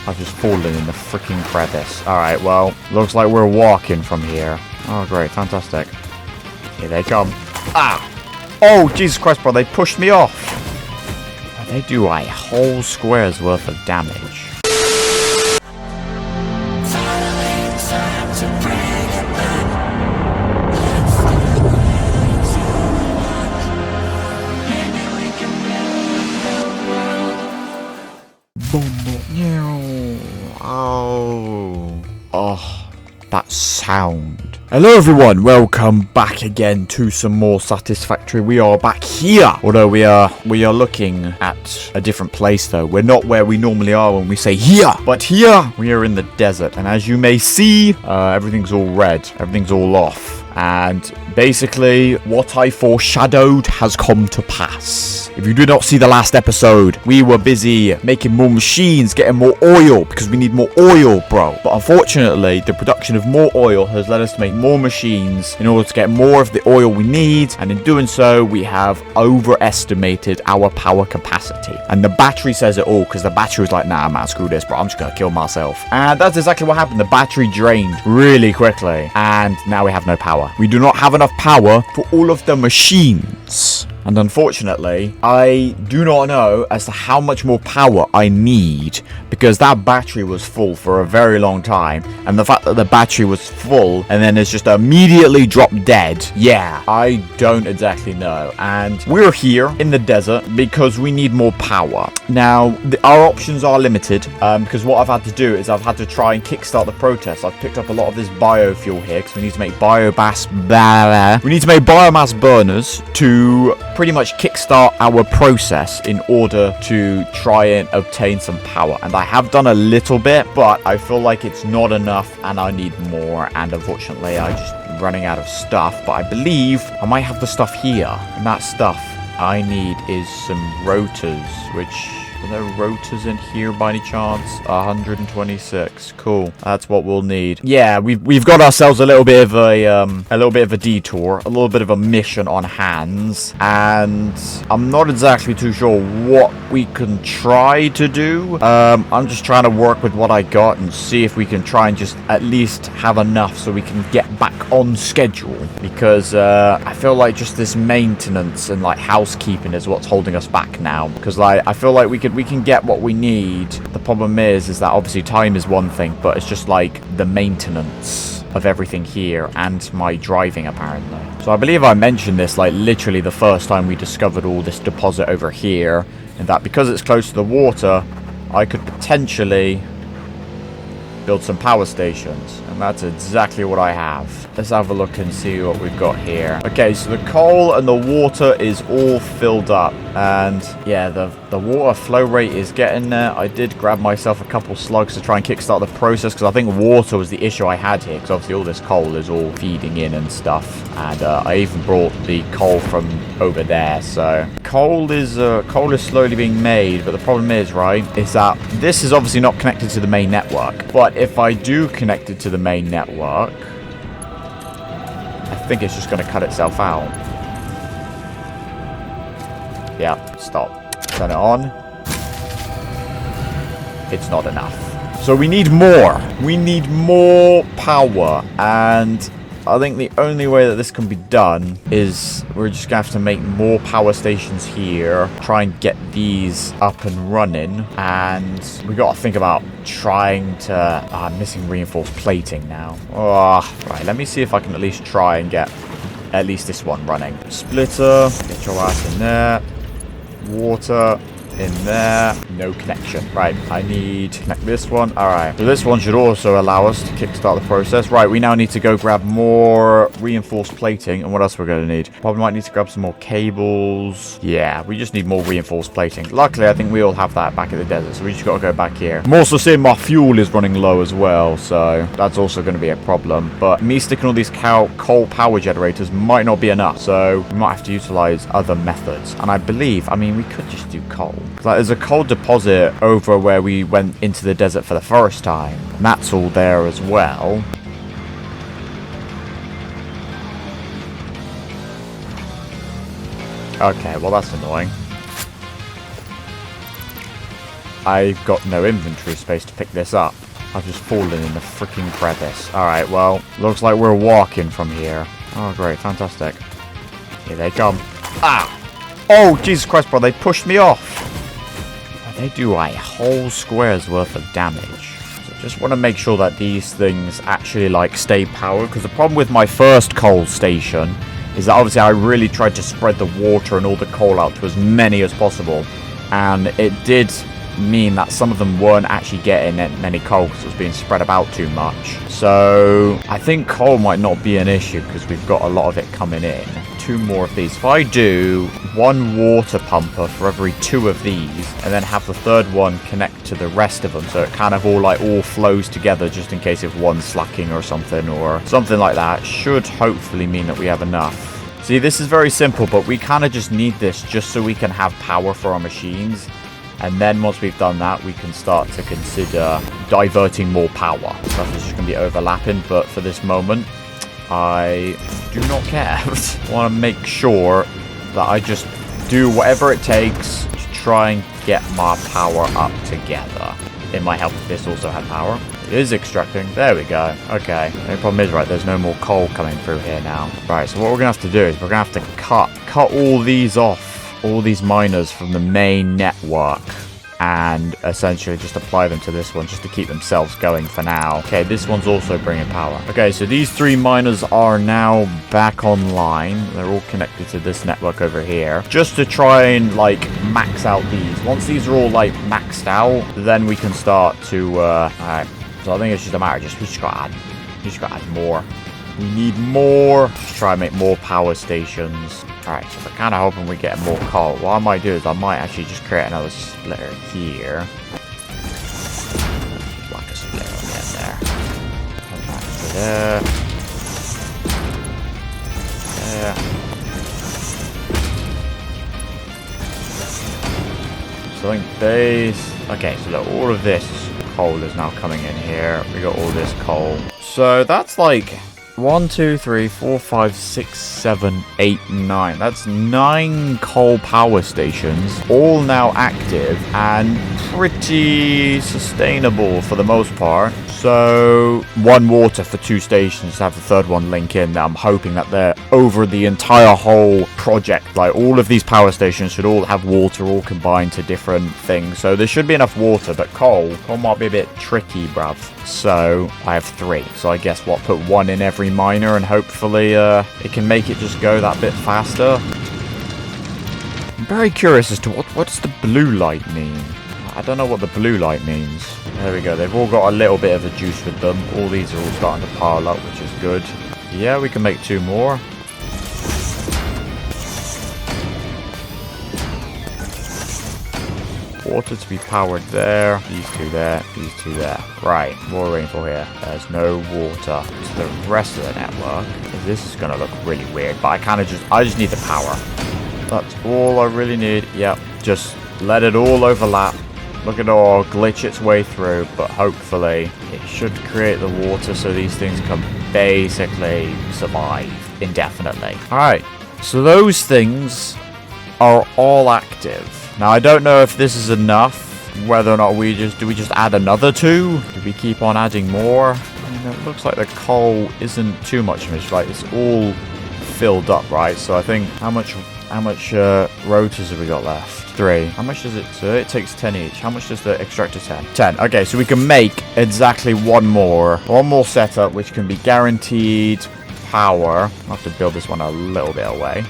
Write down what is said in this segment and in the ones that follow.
I've just fallen in the freaking crevice. Alright, well, looks like we're walking from here. Oh, great. Fantastic. Here they come. Ah! Oh, Jesus Christ, bro. They pushed me off. They do a whole square's worth of damage. Oh, that sound. Hello everyone, welcome back again to some more Satisfactory. We are back here. Although we are looking at a different place though. We're not where we normally are when we say here. But here, we are in the desert. And as you may see, everything's all red. Everything's all off. And basically, what I foreshadowed has come to pass. If you did not see the last episode, we were busy making more machines, getting more oil, because we need more oil, bro. But unfortunately, the production of more oil has led us to make more machines in order to get more of the oil we need. And in doing so, we have overestimated our power capacity. And the battery says it all, because the battery was like, nah, man, screw this, bro. I'm just going to kill myself. And that's exactly what happened. The battery drained really quickly. And now we have no power. We do not have enough power for all of the machines. And unfortunately, I do not know as to how much more power I need, because that battery was full for a very long time. And the fact that the battery was full and then it's just immediately dropped dead. Yeah, I don't exactly know. And we're here in the desert because we need more power. Now, our options are limited because what I've had to do is I've had to try and kickstart the protest. I've picked up a lot of this biofuel here because we need to make biomass. We need to make biomass burners to pretty much kickstart our process in order to try and obtain some power. And I have done a little bit, but I feel like it's not enough and I need more. And unfortunately, I'm just running out of stuff. But I believe I might have the stuff here. And that stuff I need is some rotors, which... Are there rotors in here by any chance? 126. Cool. That's what we'll need. Yeah, we've got ourselves a little bit of a detour, a little bit of a mission on hands, and I'm not exactly too sure what we can try to do. I'm just trying to work with what I got and see if we can try and just at least have enough so we can get back on schedule, because I feel like just this maintenance and like housekeeping is what's holding us back now, because like I feel like we can get what we need. The problem is that obviously time is one thing, but it's just like the maintenance of everything here and my driving apparently. So I believe I mentioned this like literally the first time we discovered all this deposit over here, and that because it's close to the water, I could potentially build some power stations, and that's exactly what I have. Let's have a look and see what we've got here. Okay, so the coal and the water is all filled up, and yeah, the water flow rate is getting there. I did grab myself a couple slugs to try and kickstart the process, because I think water was the issue I had here, because obviously all this coal is all feeding in and stuff, and I even brought the coal from over there. So coal is slowly being made, but the problem is, right, is that this is obviously not connected to the main network. But if I do connect it to the main network, I think it's just going to cut itself out. Yeah, stop. Turn it on. It's not enough. So we need more. We need more power. And I think the only way that this can be done is we're just going to have to make more power stations here. Try and get these up and running. And we got to think about trying to... I'm missing reinforced plating now. Oh, right, let me see if I can at least try and get at least this one running. Splitter. Get your ass in there. Water in there. No connection. Right, I need to connect this one. Alright, so this one should also allow us to kickstart the process. Right, we now need to go grab more reinforced plating. And what else we're going to need? Probably might need to grab some more cables. Yeah, we just need more reinforced plating. Luckily, I think we all have that back in the desert, so we just got to go back here. I'm also seeing my fuel is running low as well, so that's also going to be a problem. But me sticking all these coal power generators might not be enough, so we might have to utilize other methods. And I believe, I mean, we could just do coal. Like, there's a coal deposit over where we went into the desert for the first time, and that's all there as well. Okay, well that's annoying. I've got no inventory space to pick this up. I've just fallen in the freaking crevice. Alright, well, looks like we're walking from here. Oh, great. Fantastic. Here they come. Ah! Oh, Jesus Christ, bro. They pushed me off. They do a whole square's worth of damage. So just want to make sure that these things actually, like, stay powered. Because the problem with my first coal station is that obviously I really tried to spread the water and all the coal out to as many as possible. And it did mean that some of them weren't actually getting many coal because it was being spread about too much. So I think coal might not be an issue because we've got a lot of it coming in. 2 more of these. If I do 1 water pumper for every 2 of these and then have the 3rd one connect to the rest of them so it kind of all flows together just in case if one's slacking or something like that, should hopefully mean that we have enough. See, this is very simple, but we kind of just need this just so we can have power for our machines. And then once we've done that, we can start to consider diverting more power. Stuff is just going to be overlapping, but for this moment, I do not care. I want to make sure that I just do whatever it takes to try and get my power up together. It might help if this also had power. It is extracting. There we go. Okay. The only problem is, right, there's no more coal coming through here now. Right, so what we're going to have to do is we're going to have to cut all these off. All these miners from the main network and essentially just apply them to this one just to keep themselves going for now. Okay, this one's also bringing power. Okay, so these 3 miners are now back online. They're all connected to this network over here just to try and like max out these. Once these are all like maxed out, then we can start to alright. So I think it's just a matter of we just gotta add more. We need more. Just try and make more power stations. Alright, so we're kind of hoping we get more coal. What I might do is I might actually just create another splitter here. Like a splitter on the end there. There. There. So I think these... Okay, so look, all of this coal is now coming in here. We got all this coal. So that's like... 1, 2, 3, 4, 5, 6, 7, 8, 9. That's 9 coal power stations, all now active and pretty sustainable for the most part. So 1 water for 2 stations to have the 3rd one link in. I'm hoping that they're over the entire whole project. Like all of these power stations should all have water, all combined to different things. So there should be enough water, but coal might be a bit tricky, bruv. So I have 3. So I guess what, put 1 in every miner and hopefully it can make it just go that bit faster. I'm very curious as to what does the blue light mean. I don't know what the blue light means. There we go. They've all got a little bit of a juice with them. All these are all starting to pile up, which is good. Yeah, we can make 2 more. Water to be powered there. These 2 there. These 2 there. Right. What are we waiting for here? There's no water to the rest of the network. This is going to look really weird, but I just need the power. That's all I really need. Yep. Just let it all overlap. Look at it all glitch its way through, but hopefully it should create the water so these things can basically survive indefinitely. Alright, so those things are all active. Now I don't know if this is enough, whether or not do we just add another 2? Do we keep on adding more? I mean, it looks like the coal isn't too much, right? It's all filled up, right? So I think how much rotors have we got left? 3. How much does it? So it takes 10 each. How much does the extractor 10? 10. Okay, so we can make exactly one more setup, which can be guaranteed power. I'll have to build this one a little bit away.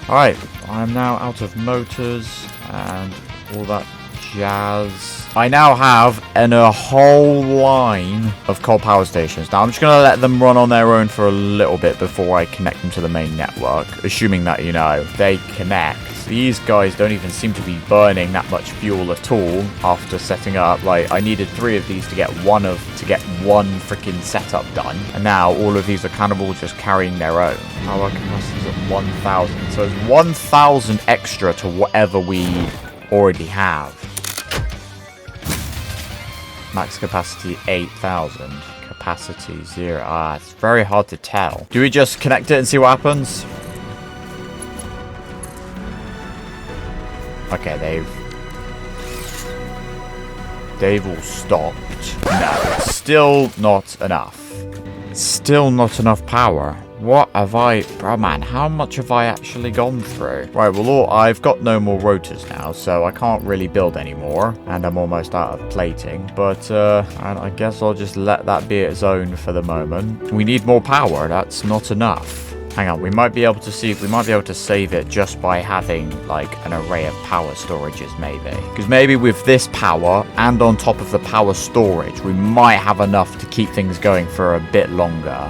Alright, I'm now out of motors and all that jazz. I now have a whole line of coal power stations. Now I'm just going to let them run on their own for a little bit before I connect them to the main network. Assuming that, you know, they connect. These guys don't even seem to be burning that much fuel at all after setting up. Like, I needed 3 of these to get one freaking setup done. And now all of these are kind of all just carrying their own. Power capacity is at 1,000. So it's 1,000 extra to whatever we already have. Max capacity 8,000. Capacity 0. Ah, it's very hard to tell. Do we just connect it and see what happens? Okay, they've all stopped. No, it's still not enough. Still not enough power. What have I... Bro, man, how much have I actually gone through? Right, well, I've got no more rotors now, so I can't really build anymore. And I'm almost out of plating. But, I guess I'll just let that be its own for the moment. We need more power. That's not enough. Hang on, we might be able to see... We might be able to save it just by having, like, an array of power storages, maybe. Because maybe with this power, and on top of the power storage, we might have enough to keep things going for a bit longer.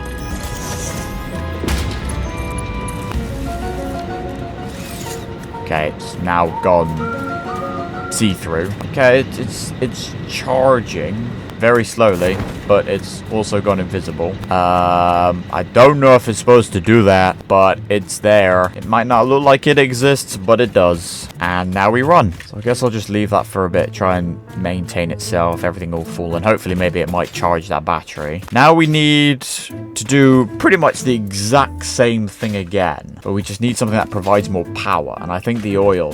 Okay, it's now gone see-through. Okay, it's charging very slowly, but it's also gone invisible. I don't know if it's supposed to do that, but it's there. It might not look like it exists, but it does. And now we run. So I guess I'll just leave that for a bit, try and maintain itself, everything all full, and hopefully maybe it might charge that battery. Now we need to do pretty much the exact same thing again, but we just need something that provides more power. And I think the oil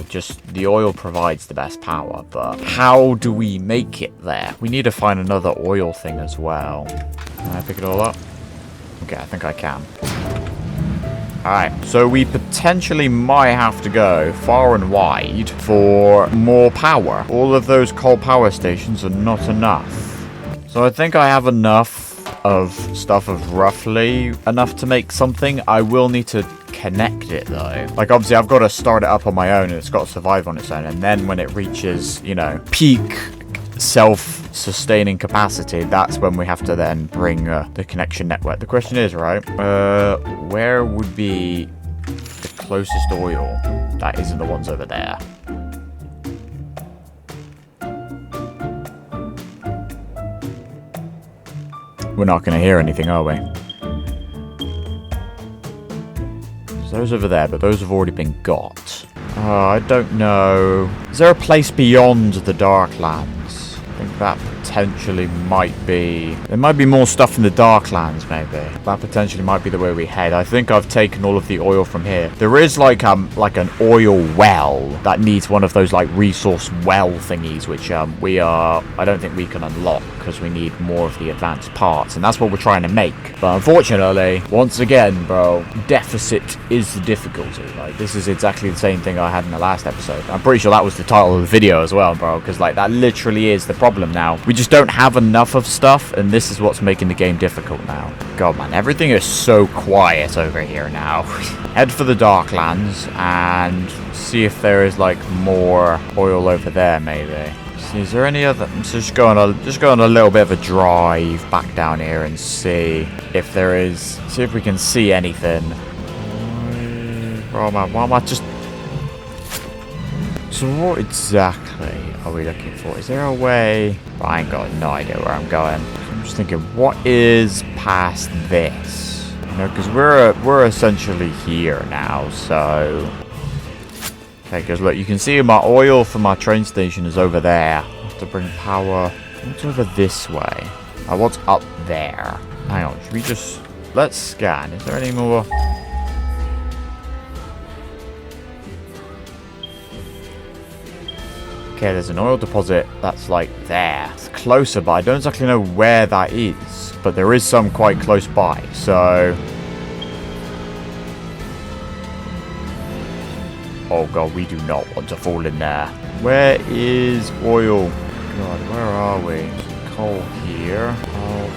provides the best power, but how do we make it there? We need to find another oil thing as well. Can I pick it all up? Okay, I think I can. Alright, so we potentially might have to go far and wide for more power. All of those coal power stations are not enough. So I think I have enough of stuff of roughly enough to make something. I will need to connect it though. Like obviously I've got to start it up on my own and it's got to survive on its own. And then when it reaches, you know, peak self-sustaining capacity, that's when we have to then bring the connection network. The question is, right, where would be the closest oil that isn't the ones over there? We're not going to hear anything, are we? There's those over there, but those have already been got. I don't know. Is there a place beyond the Darklands? I think that potentially might be... There might be more stuff in the Darklands, maybe. That potentially might be the way we head. I think I've taken all of the oil from here. There is like an oil well that needs one of those like resource well thingies, which I don't think we can unlock because we need more of the advanced parts, and that's what we're trying to make. But unfortunately, once again, bro, deficit is the difficulty. Like, this is exactly the same thing I had in the last episode. I'm pretty sure that was the title of the video as well, bro, because like that literally is the problem now. We just don't have enough of stuff, and this is what's making the game difficult now. God, man, everything is so quiet over here now. Head for the Darklands and see if there is like more oil over there, maybe. Is there any other... So just go on a little bit of a drive back down here and see if there is... See if we can see anything. Oh man, why am I just... So what exactly are we looking for? Is there a way... I ain't got no idea where I'm going. I'm just thinking, what is past this? You know, because we're essentially here now, so... Okay, because look, you can see my oil for my train station is over there. I have to bring power. What's over this way? Oh, what's up there? Hang on, should we just... Let's scan. Is there any more? Okay, there's an oil deposit that's like there. It's closer, but I don't exactly know where that is. But there is some quite close by, so... Oh god, we do not want to fall in there. Where is oil? God, where are we? Some coal here. Oh,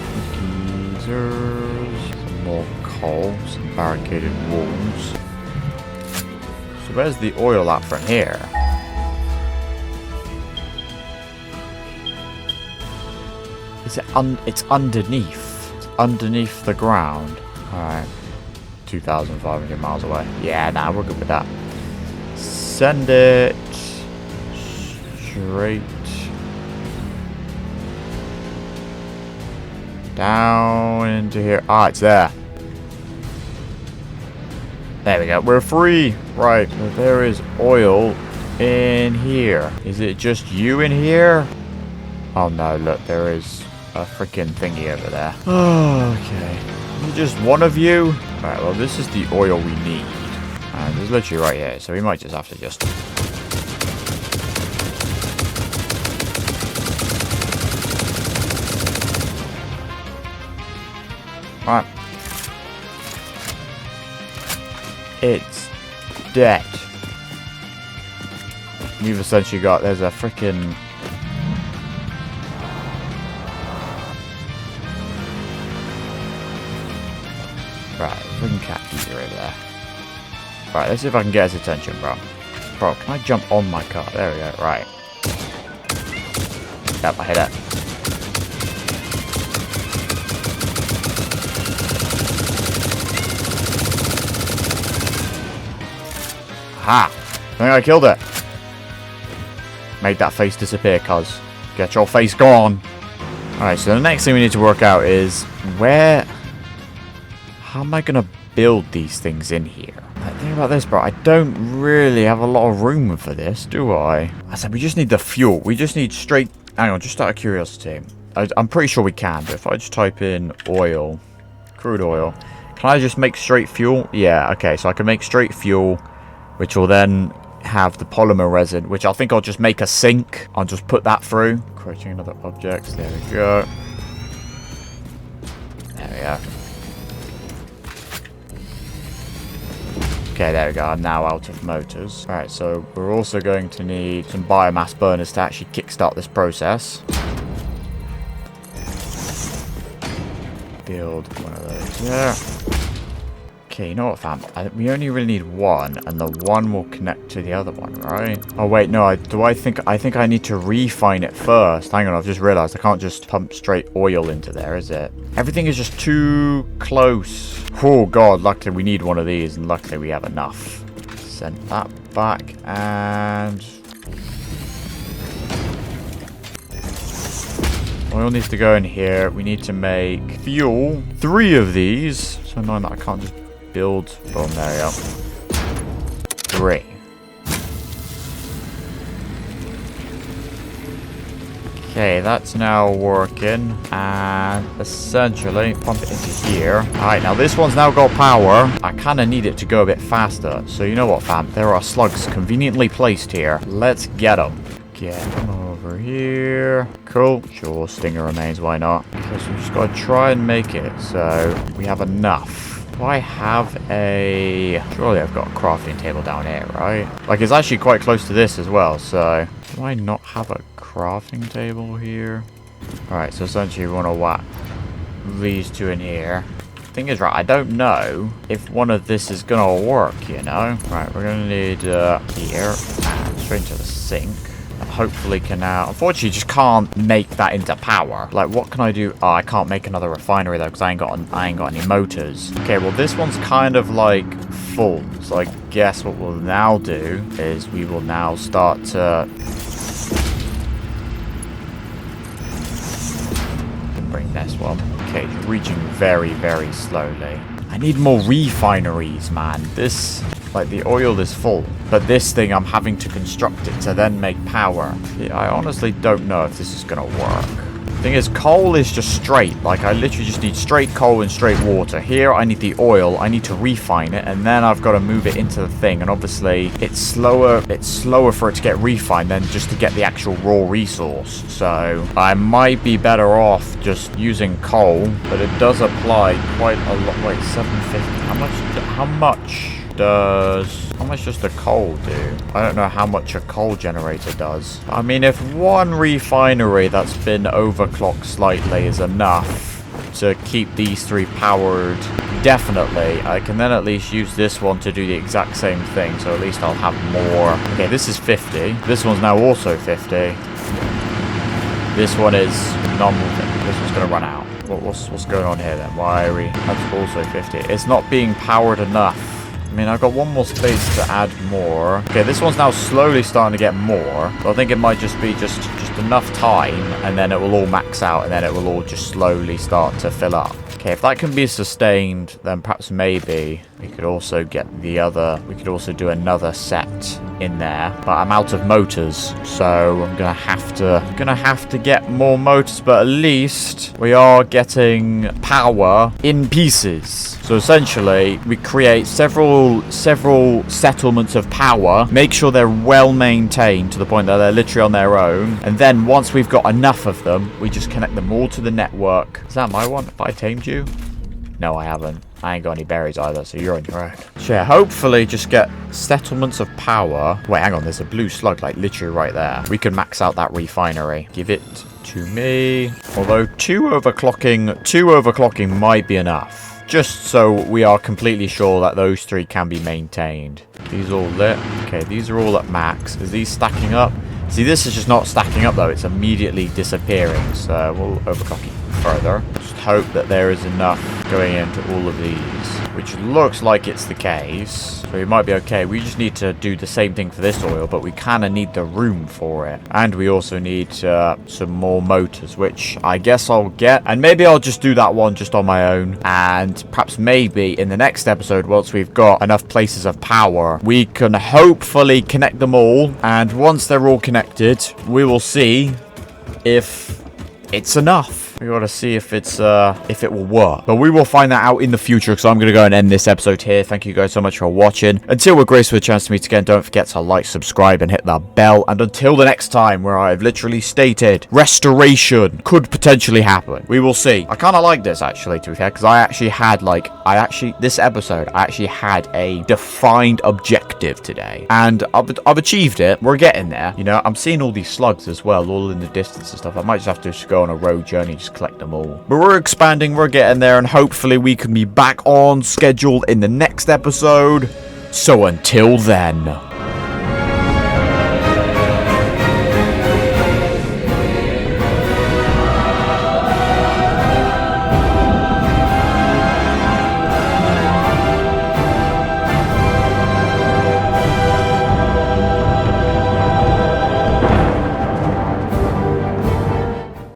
geezers. Some more coal. Some barricaded walls. So where's the oil at from here? Is it it's underneath. It's underneath the ground. Alright. 2,500 miles away. Yeah, nah, we're good with that. Send it straight down into here. Ah, it's there. There we go. We're free. Right. So there is oil in here. Is it just you in here? Oh no, look, there is a freaking thingy over there. Oh, okay. Just one of you? Alright, well, this is the oil we need. And it's literally right here, so we might just have to just... Right. It's dead. You've essentially got... There's a freaking... Right, freaking cat eater over there. Right, let's see if I can get his attention, bro. Bro, can I jump on my car? There we go, right. Yep, I hit it. Ha! I think I killed it. Made that face disappear, cuz. Get your face gone. Alright, so the next thing we need to work out is where... How am I going to build these things in here? Think about this, bro. I don't really have a lot of room for this, do I? I said we just need the fuel. We just need straight... Hang on, just out of curiosity. I'm pretty sure we can, but if I just type in oil, crude oil, can I just make straight fuel? Yeah, okay, so I can make straight fuel, which will then have the polymer resin, which I think I'll just make a sink. I'll just put that through. Creating another object. There we go. There we go. Okay, there we go. I'm now out of motors. Alright, so we're also going to need some biomass burners to actually kickstart this process. Build one of those there. Okay, you know what, fam? We only really need one, and the one will connect to the other one, right? Oh, wait, no. I think I need to refine it first. Hang on, I've just realized I can't just pump straight oil into there, is it? Everything is just too close. Oh, God. Luckily, we need one of these, and luckily, we have enough. Send that back, and... Oil needs to go in here. We need to make fuel. 3 of these. So annoying that I can't just build. Boom, there we go. 3. Okay, that's now working. And essentially, pump it into here. Alright, now this one's now got power. I kind of need it to go a bit faster. So you know what, fam? There are slugs conveniently placed here. Let's get them. Get them over here. Cool. Sure, stinger remains. Why not? Okay, so we just got to try and make it so we have enough. Do I have a... Surely I've got a crafting table down here, right? Like, it's actually quite close to this as well, so... Do I not have a crafting table here? Alright, so essentially we want to whack these 2 in here. Thing is, right, I don't know if one of this is going to work, you know? Right, we're going to need here and straight into the sink. Hopefully can now... Unfortunately, just can't make that into power. Like, what can I do? Oh, I can't make another refinery, though, because I ain't got any motors. Okay, well, this one's kind of, like, full. So I guess what we'll now do is we will now start to... Bring this one. Okay, it's reaching very, very slowly. I need more refineries, man. This... Like, the oil is full. But this thing, I'm having to construct it to then make power. Yeah, I honestly don't know if this is going to work. Thing is, coal is just straight. Like, I literally just need straight coal and straight water. Here, I need the oil. I need to refine it. And then I've got to move it into the thing. And obviously, it's slower for it to get refined than just to get the actual raw resource. So, I might be better off just using coal. But it does apply quite a lot. Wait, 750. How much does the coal do? I don't know how much a coal generator does. I mean, if one refinery that's been overclocked slightly is enough to keep these 3 powered, definitely, I can then at least use this one to do the exact same thing. So at least I'll have more. Okay, this is 50. This one's now also 50. This one is normal. This one's going to run out. What's going on here then? Why are we... That's also 50. It's not being powered enough. I mean, I've got one more space to add more. Okay, this one's now slowly starting to get more. So I think it might just be just enough time, and then it will all max out, and then it will all just slowly start to fill up. Okay, if that can be sustained, then perhaps maybe We could also get the other... We could also do another set in there. But I'm out of motors. So I'm going to have to get more motors. But at least we are getting power in pieces. So essentially, we create several settlements of power. Make sure they're well maintained to the point that they're literally on their own. And then once we've got enough of them, we just connect them all to the network. Is that my one? Have I tamed you? No, I haven't. I ain't got any berries either, so you're on your own. So yeah, hopefully just get settlements of power. Wait, hang on. There's a blue slug, like, literally right there. We can max out that refinery. Give it to me. Although two overclocking might be enough. Just so we are completely sure that those three can be maintained. These all lit. Okay, these are all at max. Is these stacking up? See, this is just not stacking up, though. It's immediately disappearing. So we'll overclock it further. Just hope that there is enough going into all of these, which looks like it's the case. So we might be okay. We just need to do the same thing for this oil, but we kind of need the room for it. And we also need some more motors, which I guess I'll get. And maybe I'll just do that one just on my own. And perhaps maybe in the next episode, once we've got enough places of power, we can hopefully connect them all. And once they're all connected, we will see if it's enough. We gotta see if it's if it will work. But we will find that out in the future, because I'm gonna go and end this episode here. Thank you guys so much for watching. Until we're graced with a chance to meet again, don't forget to like, subscribe, and hit that bell. And until the next time, where I've literally stated restoration could potentially happen. We will see. I kind of like this, actually, to be fair, because I actually had this episode, I actually had a defined objective today, and I've achieved it. We're getting there. You know, I'm seeing all these slugs as well, all in the distance and stuff. I might just have to just go on a road journey, just collect them all. But we're expanding, we're getting there, and hopefully we can be back on schedule in the next episode. So until then.